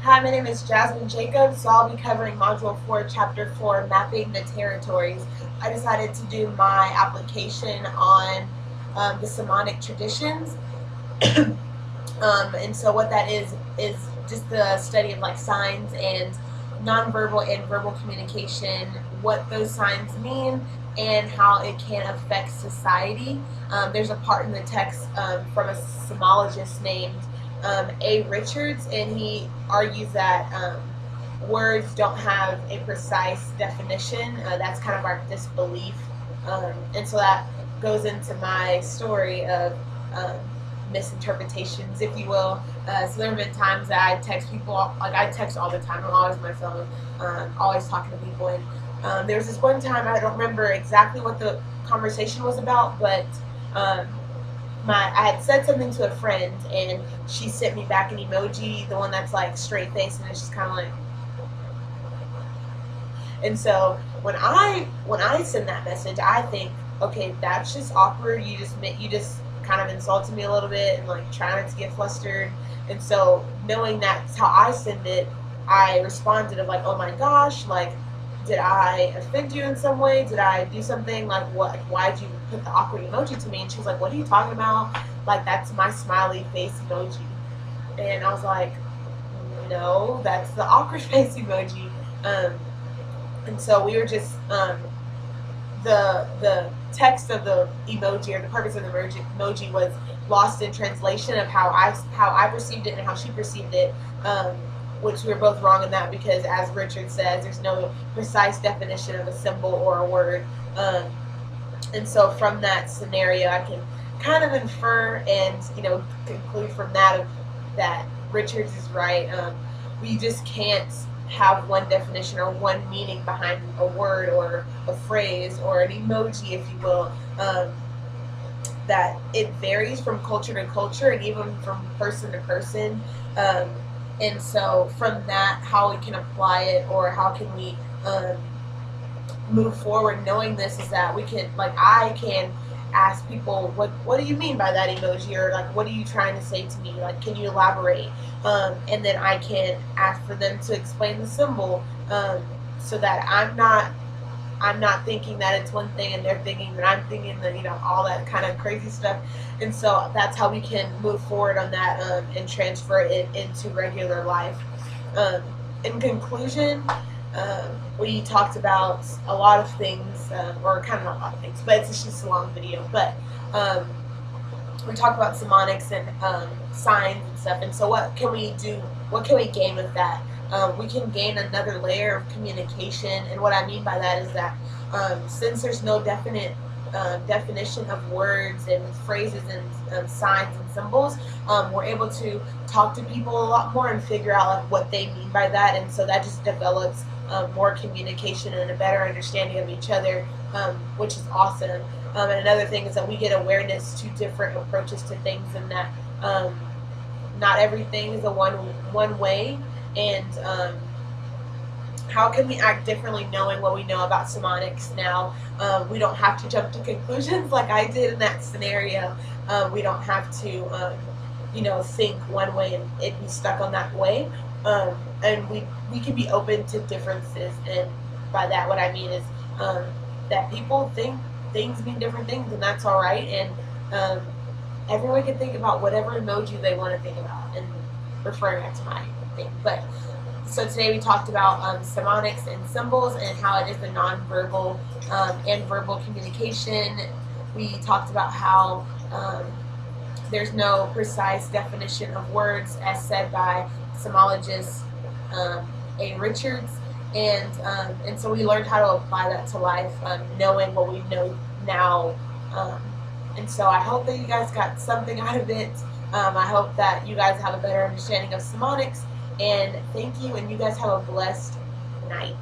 Hi, my name is Jasmine Jacobs, so I'll be covering Module 4, Chapter 4, Mapping the Territories. I decided to do my application on the Samanic traditions. And so what that is just the study of like signs and nonverbal and verbal communication, what those signs mean, and how it can affect society. There's a part in the text from a semologist named A. Richards, and he argues that words don't have a precise definition. That's kind of our disbelief. And so that goes into my story of misinterpretations, if you will. So there have been times that I text people, like I text all the time. I'm always on my phone, always talking to people. And there was this one time, I don't remember exactly what the conversation was about, but I had said something to a friend, and she sent me back an emoji, the one that's like straight face, and it's just kind of like. And so when I send that message, I think, okay, that's just awkward. You just kind of insulted me a little bit and like trying not to get flustered. And so knowing that's how I send it, I responded of like, oh my gosh, like, did I offend you in some way? Did I do something? Like, what? Why'd you put the awkward emoji to me? And she was like, what are you talking about? Like, that's my smiley face emoji. And I was like, no, that's the awkward face emoji. And so we were just the text of the emoji, or the purpose of the emoji, was lost in translation of how I perceived it and how she perceived it, which we were both wrong in that, because as Richard says, there's no precise definition of a symbol or a word. And so from that scenario, I can kind of infer and conclude from that that Richards is right. We just can't have one definition or one meaning behind a word or a phrase or an emoji, if you will. That it varies from culture to culture and even from person to person. And so from that, how we can apply it, or how can we move forward knowing this, is that we can, like, I can ask people, what do you mean by that emoji, or like, what are you trying to say to me, like, can you elaborate? And then I can ask for them to explain the symbol, so that I'm not thinking that it's one thing and they're thinking that I'm thinking that, all that kind of crazy stuff. And so that's how we can move forward on that, and transfer it into regular life. In conclusion, we talked about a lot of things, or kind of not a lot of things, but it's just a long video. But we talked about semonics and signs and stuff. And so what can we do? What can we gain with that? We can gain another layer of communication. And what I mean by that is that since there's no definite definition of words and phrases and signs and symbols, we're able to talk to people a lot more and figure out like what they mean by that. And so that just develops more communication and a better understanding of each other, which is awesome. And another thing is that we get awareness to different approaches to things, and that not everything is a one way. And how can we act differently knowing what we know about semonics now? We don't have to jump to conclusions like I did in that scenario. We don't have to think one way and it be stuck on that way. And we can be open to differences. And by that, what I mean is that people think things mean different things, and that's all right. And everyone can think about whatever emoji they want to think about, and referring back to my thing. But so today we talked about semonics and symbols, and how it is the nonverbal and verbal communication. We talked about how there's no precise definition of words, as said by semologist A. Richards. And so we learned how to apply that to life, knowing what we know now. And so I hope that you guys got something out of it. I hope that you guys have a better understanding of semonics. And thank you, and you guys have a blessed night.